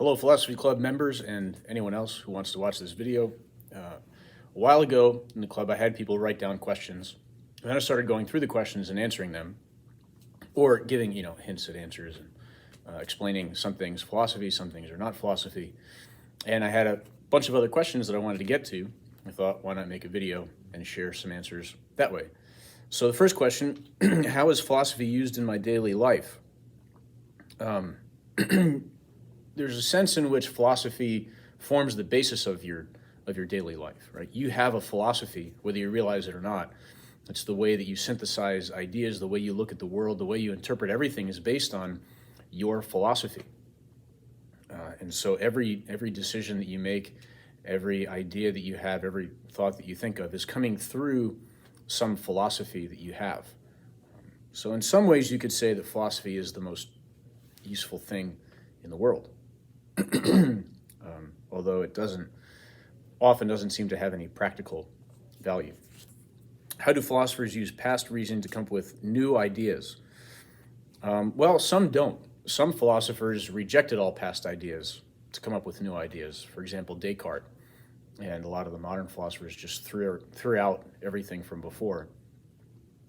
Hello, Philosophy Club members and anyone else who wants to watch this video. A while ago in the club, I had people write down questions. And then I started going through the questions and answering them, or giving, hints at answers and explaining some things philosophy, some things are not philosophy. And I had a bunch of other questions that I wanted to get to. I thought, why not make a video and share some answers that way? So the first question, how is philosophy used in my daily life? There's a sense in which philosophy forms the basis of your daily life, right? You have a philosophy, whether you realize it or not. It's the way that you synthesize ideas, the way you look at the world, the way you interpret everything is based on your philosophy. And so every decision that you make, every idea that you have, every thought that you think of is coming through some philosophy that you have. So in some ways you could say that philosophy is the most useful thing in the world. Although it often doesn't seem to have any practical value. How do philosophers use past reasoning to come up with new ideas? Well, some don't. Some philosophers rejected all past ideas to come up with new ideas. For example, Descartes and a lot of the modern philosophers just threw out everything from before.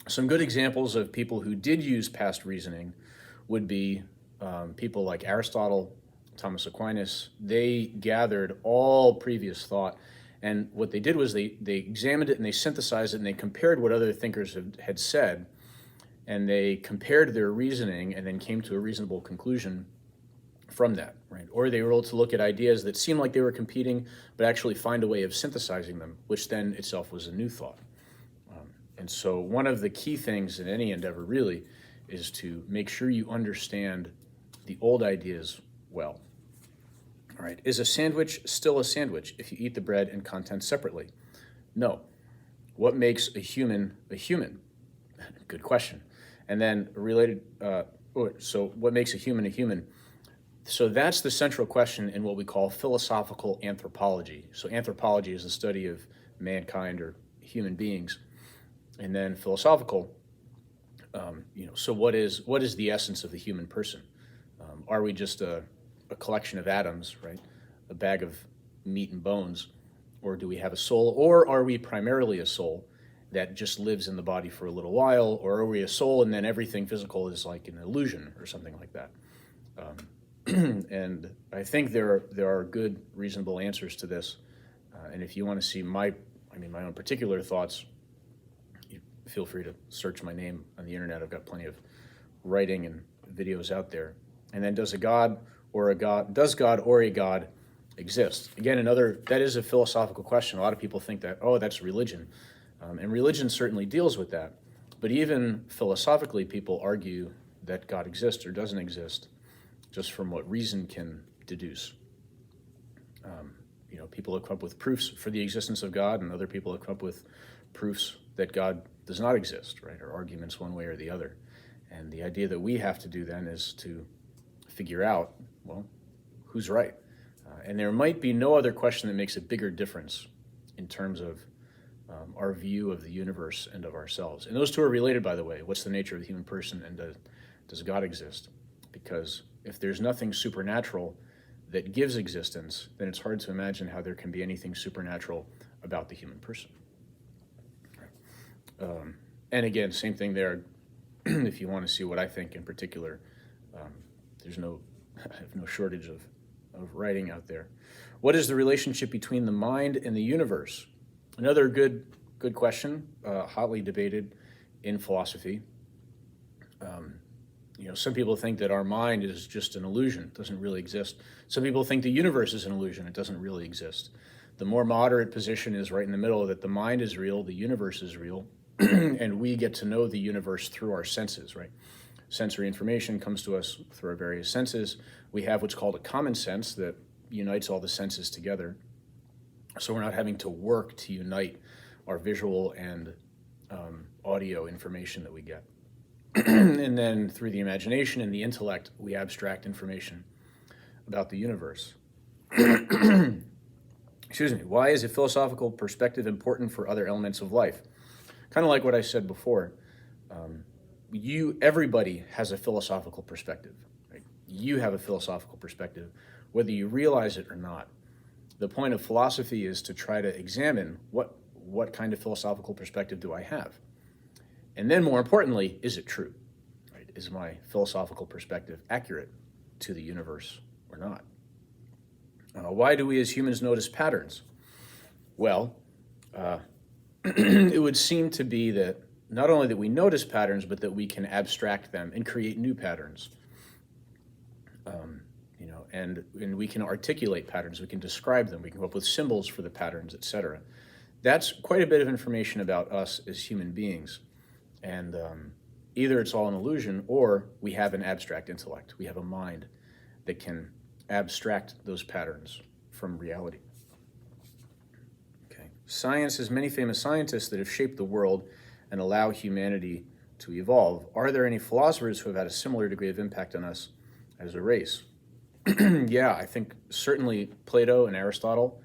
Some good examples of people who did use past reasoning would be people like Aristotle, Thomas Aquinas. They gathered all previous thought, and what they did was they examined it and they synthesized it and they compared what other thinkers had said, and they compared their reasoning and then came to a reasonable conclusion from that, right? Or they were able to look at ideas that seemed like they were competing, but actually find a way of synthesizing them, which then itself was a new thought. And so one of the key things in any endeavor really is to make sure you understand the old ideas well. All right, is a sandwich still a sandwich if you eat the bread and contents separately? No. What makes a human a human? Good question. And then so what makes a human a human? So that's the central question in what we call philosophical anthropology. So anthropology is the study of mankind or human beings. And then philosophical, so what is the essence of the human person? Are we just a collection of atoms, right? A bag of meat and bones? Or do we have a soul? Or are we primarily a soul that just lives in the body for a little while? Or are we a soul and then everything physical is like an illusion or something like that? And I think there are good, reasonable answers to this. And if you want to see my own particular thoughts, you feel free to search my name on the internet. I've got plenty of writing and videos out there. And then does God or a God exist? Again, that is a philosophical question. A lot of people think that, that's religion. And religion certainly deals with that. But even philosophically, people argue that God exists or doesn't exist just from what reason can deduce. People have come up with proofs for the existence of God, and other people have come up with proofs that God does not exist, right? Or arguments one way or the other. And the idea that we have to do then is to figure out, well, who's right? And there might be no other question that makes a bigger difference in terms of our view of the universe and of ourselves. And those two are related, by the way. What's the nature of the human person, and does God exist? Because if there's nothing supernatural that gives existence, then it's hard to imagine how there can be anything supernatural about the human person. And again, same thing there. If you want to see what I think in particular, I have no shortage of writing out there. What is the relationship between the mind and the universe? Another good question, hotly debated in philosophy. Some people think that our mind is just an illusion, it doesn't really exist. Some people think the universe is an illusion, it doesn't really exist. The more moderate position is right in the middle, that the mind is real, the universe is real, and we get to know the universe through our senses, right? Sensory information comes to us through our various senses. We have what's called a common sense that unites all the senses together. So we're not having to work to unite our visual and audio information that we get. And then through the imagination and the intellect, we abstract information about the universe. Excuse me. Why is a philosophical perspective important for other elements of life? Kind of like what I said before. Everybody has a philosophical perspective. Right? You have a philosophical perspective. whether you realize it or not. The point of philosophy is to try to examine what kind of philosophical perspective do I have? And then more importantly, is it true? Right? Is my philosophical perspective accurate to the universe or not? Why do we as humans notice patterns? Well, it would seem to be that not only that we notice patterns, but that we can abstract them and create new patterns. And we can articulate patterns, we can describe them, we can come up with symbols for the patterns, etc. That's quite a bit of information about us as human beings. And either it's all an illusion, or we have an abstract intellect. We have a mind that can abstract those patterns from reality. Okay. Science has many famous scientists that have shaped the world and allow humanity to evolve. Are there any philosophers who have had a similar degree of impact on us as a race? Yeah, I think certainly Plato and Aristotle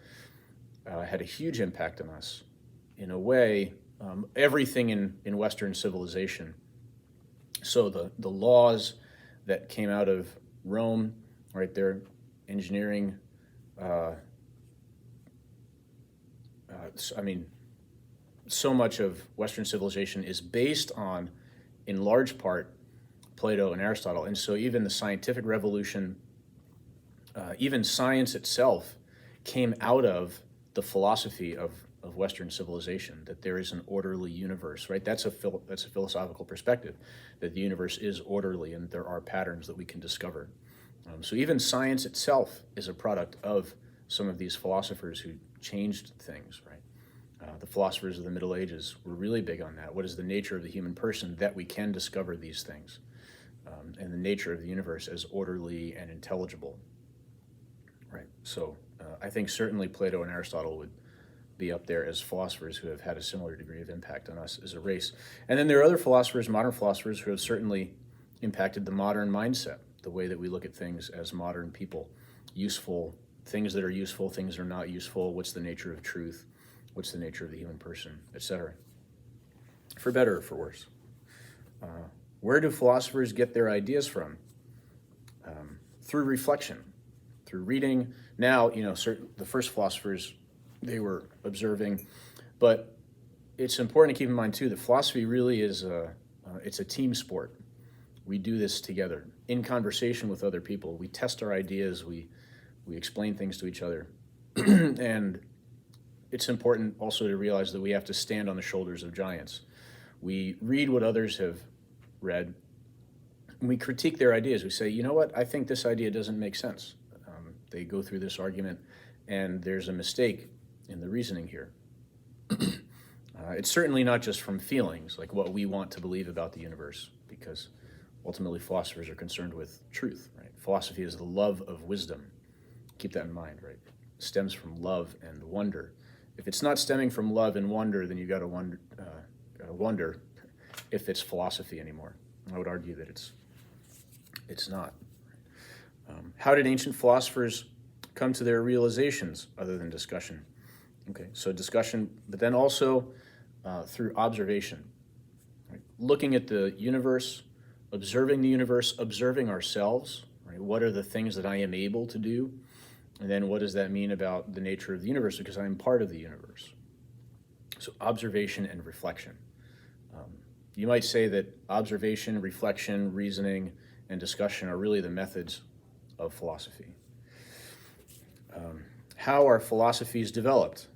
had a huge impact on us. In a way, everything in Western civilization. So the laws that came out of Rome, right there, engineering, so much of Western civilization is based on, in large part, Plato and Aristotle. And so even the scientific revolution, even science itself, came out of the philosophy of Western civilization, that there is an orderly universe, right? That's a philosophical perspective, that the universe is orderly and there are patterns that we can discover. So even science itself is a product of some of these philosophers who changed things, right? The philosophers of the Middle Ages were really big on that. What is the nature of the human person, that we can discover these things, and the nature of the universe as orderly and intelligible, right? So I think certainly Plato and Aristotle would be up there as philosophers who have had a similar degree of impact on us as a race. And then there are other philosophers, modern philosophers, who have certainly impacted the modern mindset, the way that we look at things as modern people. Useful, things that are useful, things that are not useful, what's the nature of truth, what's the nature of the human person, etc. For better or for worse. Where do philosophers get their ideas from? Through reflection, through reading. Now, the first philosophers, they were observing, but it's important to keep in mind too that philosophy really is it's a team sport. We do this together in conversation with other people. We test our ideas. We explain things to each other, and it's important also to realize that we have to stand on the shoulders of giants. We read what others have read, and we critique their ideas. We say, you know what? I think this idea doesn't make sense. They go through this argument, and there's a mistake in the reasoning here. It's certainly not just from feelings, like what we want to believe about the universe, because ultimately philosophers are concerned with truth, right? Philosophy is the love of wisdom. Keep that in mind, right? It stems from love and wonder. If it's not stemming from love and wonder, then you gotta wonder if it's philosophy anymore. I would argue that it's not. How did ancient philosophers come to their realizations other than discussion? Okay, so discussion, but then also through observation. Right? Looking at the universe, observing ourselves. Right? What are the things that I am able to do? And then what does that mean about the nature of the universe? Because I am part of the universe. So observation and reflection. You might say that observation, reflection, reasoning, and discussion are really the methods of philosophy. How are philosophies developed?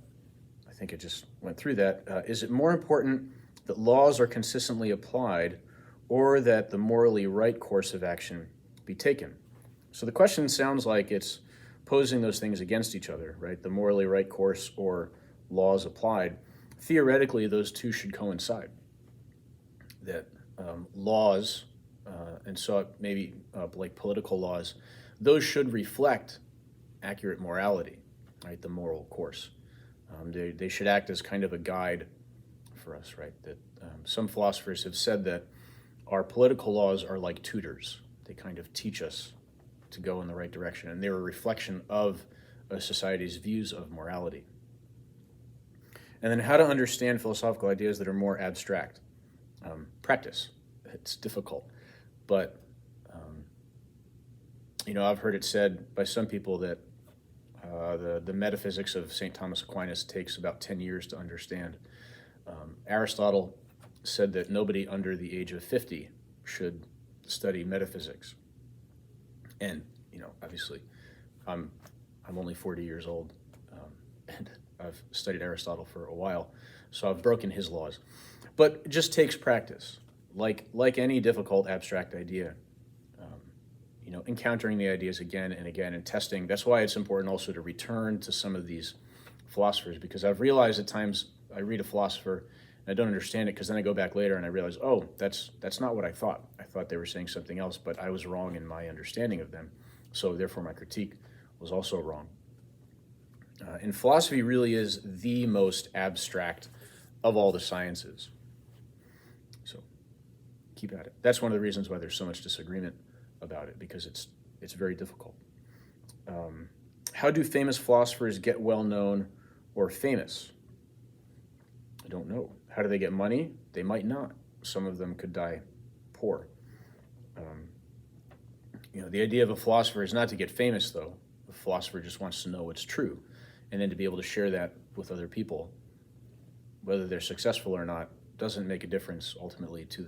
I think I just went through that. Is it more important that laws are consistently applied, or that the morally right course of action be taken? So the question sounds like it's posing those things against each other, right? The morally right course or laws applied. Theoretically, those two should coincide. That laws, and so maybe like political laws, those should reflect accurate morality, right? The moral course. They should act as kind of a guide for us, right? That some philosophers have said that our political laws are like tutors. They kind of teach us to go in the right direction, and they're a reflection of a society's views of morality. And then how to understand philosophical ideas that are more abstract. Practice. It's difficult, but I've heard it said by some people that the metaphysics of St. Thomas Aquinas takes about 10 years to understand. Aristotle said that nobody under the age of 50 should study metaphysics. And, obviously, I'm only 40 years old, and I've studied Aristotle for a while, so I've broken his laws. But it just takes practice, like any difficult abstract idea. Encountering the ideas again and again and testing. That's why it's important also to return to some of these philosophers, because I've realized at times I read a philosopher and I don't understand it, because then I go back later and I realize, oh, that's not what I thought. I thought they were saying something else, but I was wrong in my understanding of them. So therefore my critique was also wrong. And philosophy really is the most abstract of all the sciences. So keep at it. That's one of the reasons why there's so much disagreement about it, because it's very difficult. How do famous philosophers get well known or famous? I don't know. How do they get money? They might not. Some of them could die poor. The idea of a philosopher is not to get famous, though. A philosopher just wants to know what's true, and then to be able to share that with other people. Whether they're successful or not doesn't make a difference ultimately to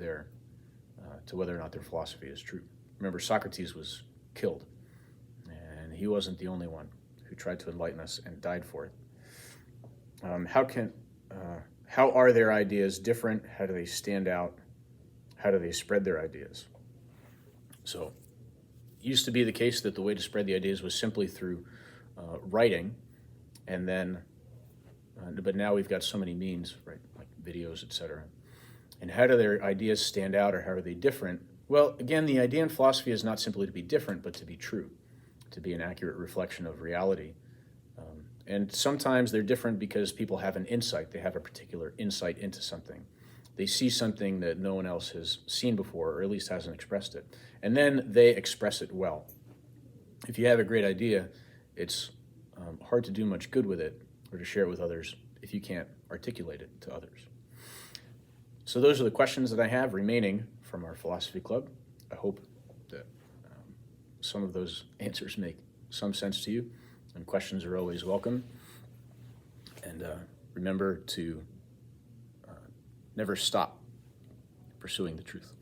whether or not their philosophy is true. Remember, Socrates was killed, and he wasn't the only one who tried to enlighten us and died for it. How are their ideas different? How do they stand out? How do they spread their ideas? So, it used to be the case that the way to spread the ideas was simply through writing, and then, but now we've got so many means, right, like videos, etc. And how do their ideas stand out, or how are they different? Well, again, the idea in philosophy is not simply to be different, but to be true, to be an accurate reflection of reality. And sometimes they're different because people have an insight. They have a particular insight into something. They see something that no one else has seen before, or at least hasn't expressed it. And then they express it well. If you have a great idea, it's hard to do much good with it or to share it with others if you can't articulate it to others. So those are the questions that I have remaining from our philosophy club. I hope that some of those answers make some sense to you, and questions are always welcome. And remember to never stop pursuing the truth.